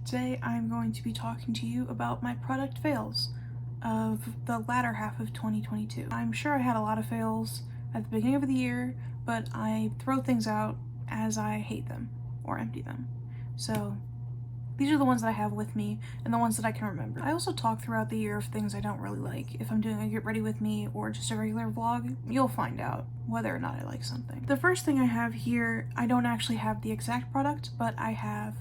Today I'm going to be talking to you about my product fails of the latter half of 2022. I'm sure I had a lot of fails at the beginning of the year, but I throw things out as I hate them or empty them. So these are the ones that I have with me and the ones that I can remember. I also talk throughout the year of things I don't really like. If I'm doing a get ready with me or just a regular vlog, you'll find out whether or not I like something. The first thing I have here, I don't actually have the exact product, but I have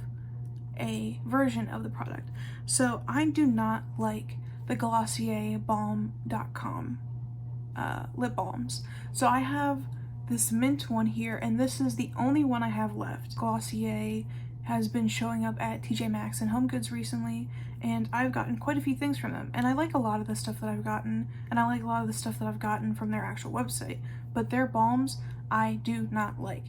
a version of the product. So I do not like the Glossier Balm.com lip balms. So I have this mint one here, and this is the only one I have left. Glossier has been showing up at TJ Maxx and HomeGoods recently, and I've gotten quite a few things from them. And I like a lot of the stuff that I've gotten, and I like a lot of the stuff that I've gotten from their actual website. But their balms, I do not like.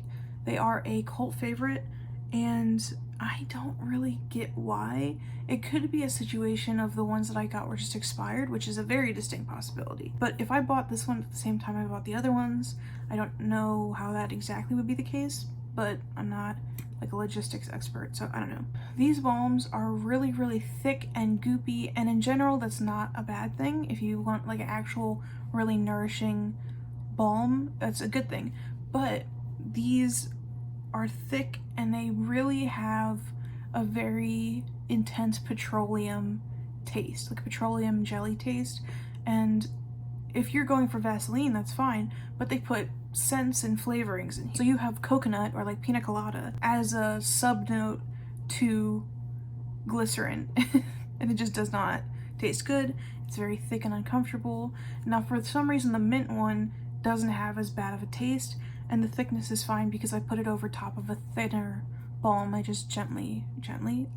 They are a cult favorite, and I don't really get why. It could be a situation of the ones that I got were just expired, which is a very distinct possibility. But if I bought this one at the same time I bought the other ones, I don't know how that exactly would be the case, but I'm not like a logistics expert, so I don't know. These balms are really, really thick and goopy, and in general that's not a bad thing. If you want like an actual really nourishing balm, that's a good thing. But these are thick and they really have a very intense petroleum taste, like a petroleum jelly taste. And if you're going for Vaseline, that's fine, but they put scents and flavorings in here. So you have coconut or like pina colada as a sub note to glycerin and it just does not taste good. It's very thick and uncomfortable. Now for some reason the mint one doesn't have as bad of a taste, and the thickness is fine because I put it over top of a thinner balm. I just gently,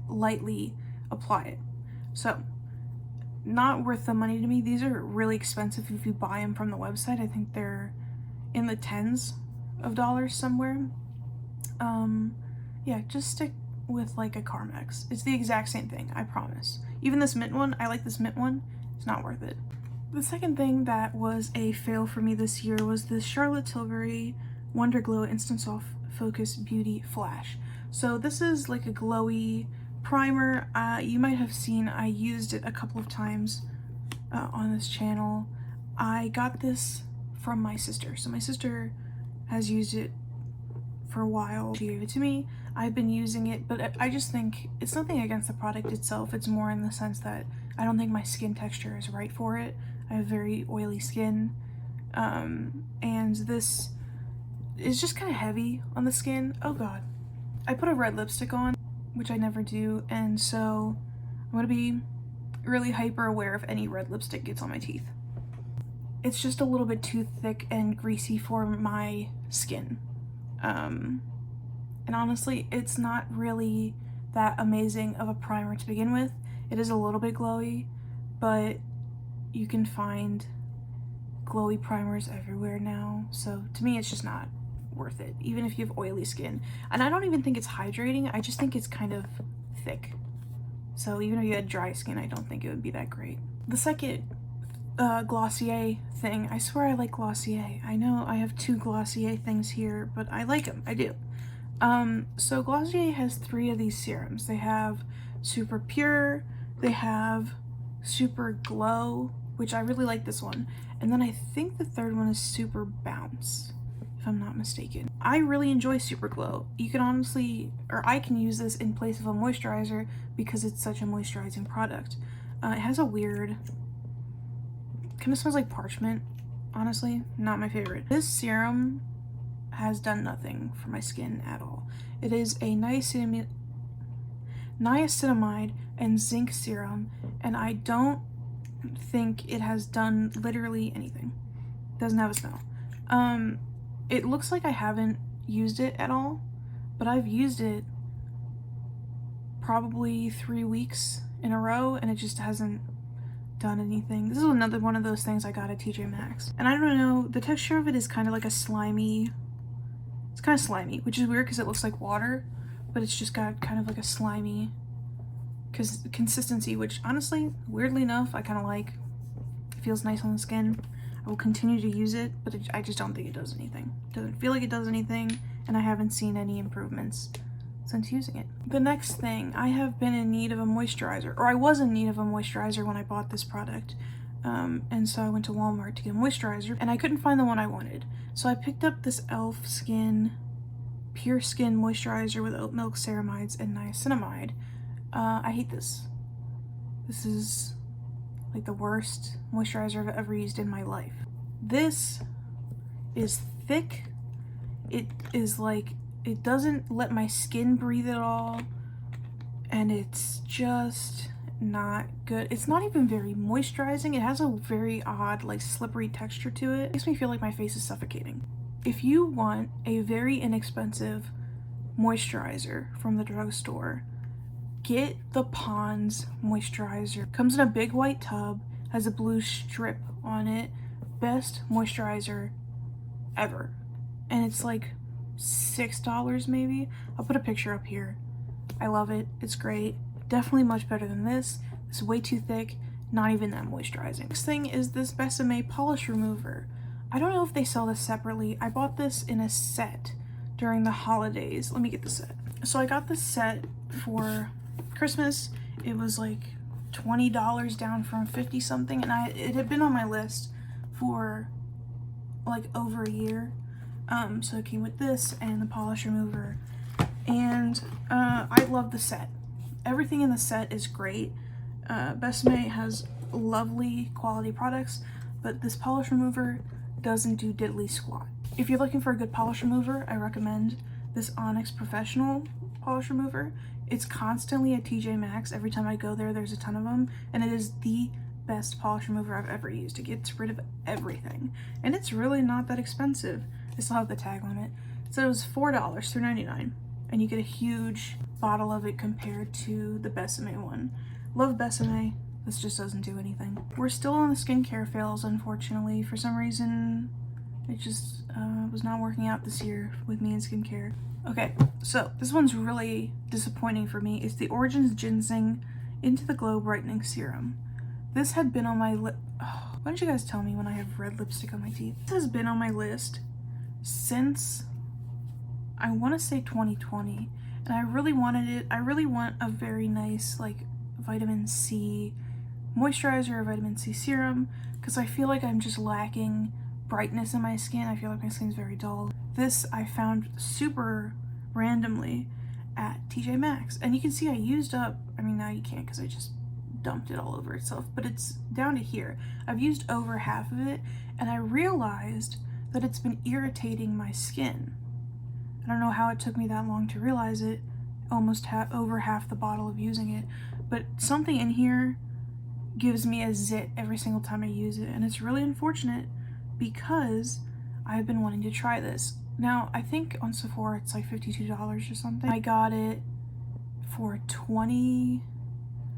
lightly apply it. So not worth the money to me. These are really expensive if you buy them from the website. I think they're in the tens of dollars somewhere. Yeah, just stick with like a Carmex. It's the exact same thing, I promise. Even this mint one, I like this mint one, it's not worth it. The second thing that was a fail for me this year was the Charlotte Tilbury Wonder Glow Instant Soft Focus Beauty Flash. So this is like a glowy primer. You might have seen I used it a couple of times on this channel. I got this from my sister. So my sister has used it for a while. She gave it to me. I've been using it, but I just think it's nothing against the product itself. It's more in the sense that I don't think my skin texture is right for it. I have very oily skin, and this is just kind of heavy on the skin. Oh god. I put a red lipstick on, which I never do, and so I'm gonna be really hyper aware if any red lipstick gets on my teeth. It's just a little bit too thick and greasy for my skin. And honestly, it's not really that amazing of a primer to begin with. It is a little bit glowy, but you can find glowy primers everywhere now. So to me, it's just not worth it, even if you have oily skin. And I don't even think it's hydrating. I just think it's kind of thick. So even if you had dry skin, I don't think it would be that great. The second Glossier thing, I swear I like Glossier. I know I have two Glossier things here, but I like them. I do. So Glossier has 3 of these serums. They have Super Pure, they have Super Glow, which I really like this one, and then I think the third one is Super Bounce, if I'm not mistaken. I really enjoy Super Glow. You can honestly, or I can use this in place of a moisturizer because it's such a moisturizing product. It has a weird, kind of smells like parchment, honestly, not my favorite. This serum has done nothing for my skin at all. It is a niacinamide and zinc serum, and I don't think it has done literally anything. It doesn't have a smell. It looks like I haven't used it at all, but I've used it probably 3 weeks in a row, and it just hasn't done anything. This is another one of those things I got at TJ Maxx. And I don't know, the texture of it is kind of like a slimy, it's kind of slimy, which is weird because it looks like water, but it's just got kind of like a slimy consistency, which honestly, weirdly enough, I kind of like. It feels nice on the skin. I will continue to use it, but I just don't think it does anything. It doesn't feel like it does anything, and I haven't seen any improvements. since using it. The next thing, I have been in need of a moisturizer, or I was in need of a moisturizer when I bought this product. And so I went to Walmart to get a moisturizer, and I couldn't find the one I wanted. So I picked up this e.l.f. Skin Pure Skin Moisturizer with oat milk ceramides and niacinamide. I hate this. This is like the worst moisturizer I've ever used in my life. This is thick. It is like, it doesn't let my skin breathe at all, and it's just not good. It's not even very moisturizing. It has a very odd, like, slippery texture to it. It makes me feel like my face is suffocating. If you want a very inexpensive moisturizer from the drugstore, get the Pond's moisturizer. Comes in a big white tub, has a blue strip on it. Best moisturizer ever. And it's like $6 maybe. I'll put a picture up here. I love it. It's great. Definitely much better than this. It's way too thick. Not even that moisturizing. Next thing is this Besame polish remover. I don't know if they sell this separately. I bought this in a set during the holidays. Let me get the set. So I got this set for Christmas. It was like $20 down from 50 something, and it had been on my list for like over a year. So it came with this and the polish remover, and I love the set. Everything in the set is great. Besame has lovely quality products, but this polish remover doesn't do diddly squat. If you're looking for a good polish remover, I recommend this Onyx Professional polish remover. It's constantly at TJ Maxx. Every time I go there, there's a ton of them, and it is the best polish remover I've ever used. It gets rid of everything, and it's really not that expensive. I still have the tag on it. So it was $4, $3.99, and you get a huge bottle of it compared to the Besame one. Love Besame. This just doesn't do anything. We're still on the skincare fails, unfortunately. For some reason, it just was not working out this year with me in skincare. Okay, so this one's really disappointing for me. It's the Origins Ginseng Into the Glow Brightening Serum. This had been on my list. Oh, why didn't you guys tell me when I have red lipstick on my teeth? This has been on my list since, I want to say 2020, and I really wanted it. I really want a very nice, like, vitamin C moisturizer or vitamin C serum, because I feel like I'm just lacking brightness in my skin. I feel like my skin's very dull. This I found super randomly at TJ Maxx, and you can see I used up, I mean now you can't because I just dumped it all over itself, but it's down to here. I've used over half of it, and I realized that it's been irritating my skin. I don't know how it took me that long to realize it, almost over half the bottle of using it, but something in here gives me a zit every single time I use it, and it's really unfortunate because I've been wanting to try this. Now, I think on Sephora it's like $52 or something. I got it for 20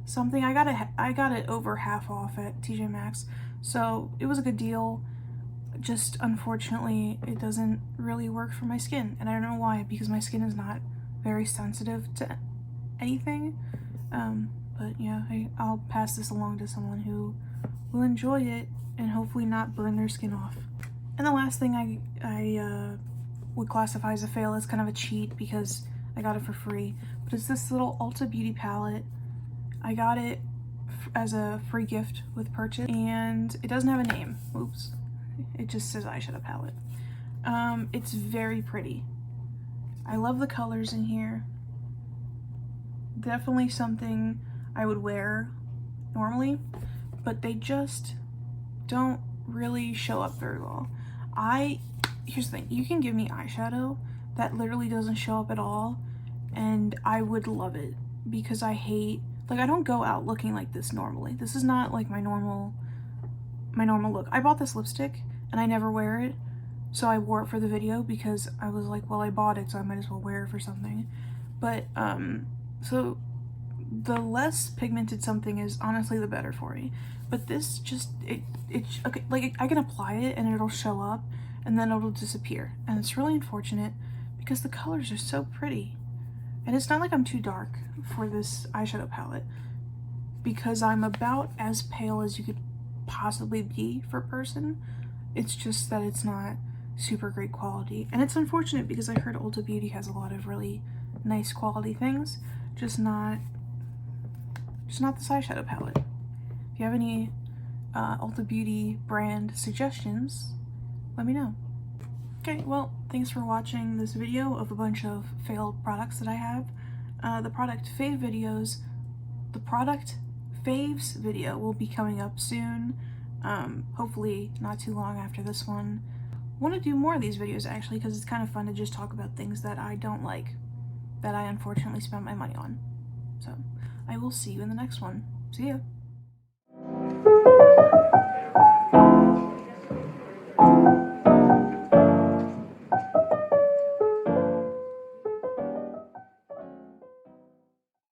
something. I got it over half off at TJ Maxx, so it was a good deal. Just unfortunately, it doesn't really work for my skin, and I don't know why, because my skin is not very sensitive to anything. But yeah, I'll pass this along to someone who will enjoy it and hopefully not burn their skin off. And the last thing I would classify as a fail, is kind of a cheat because I got it for free, but it's this little Ulta Beauty palette. I got it as a free gift with purchase, and it doesn't have a name. Oops. It just says eyeshadow palette. It's very pretty. I love the colors in here. Definitely something I would wear normally, but they just don't really show up very well. Here's the thing, you can give me eyeshadow that literally doesn't show up at all, and I would love it, because I hate, like, I don't go out looking like this normally. This is not like my normal look. I bought this lipstick and I never wear it, so I wore it for the video because I was like, well, I bought it, so I might as well wear it for something. But so the less pigmented something is, honestly, the better for me. But this just, it's okay, like, I can apply it and it'll show up and then it'll disappear, and it's really unfortunate because the colors are so pretty. And it's not like I'm too dark for this eyeshadow palette, because I'm about as pale as you could possibly be for a person. It's just that it's not super great quality, and it's unfortunate because I heard Ulta Beauty has a lot of really nice quality things, just not the eyeshadow palette. If you have any Ulta Beauty brand suggestions, let me know. Okay, well, thanks for watching this video of a bunch of failed products that I have. The product faves video will be coming up soon, hopefully not too long after this one. I want to do more of these videos actually, because it's kind of fun to just talk about things that I don't like, that I unfortunately spent my money on. So, I will see you in the next one. See ya!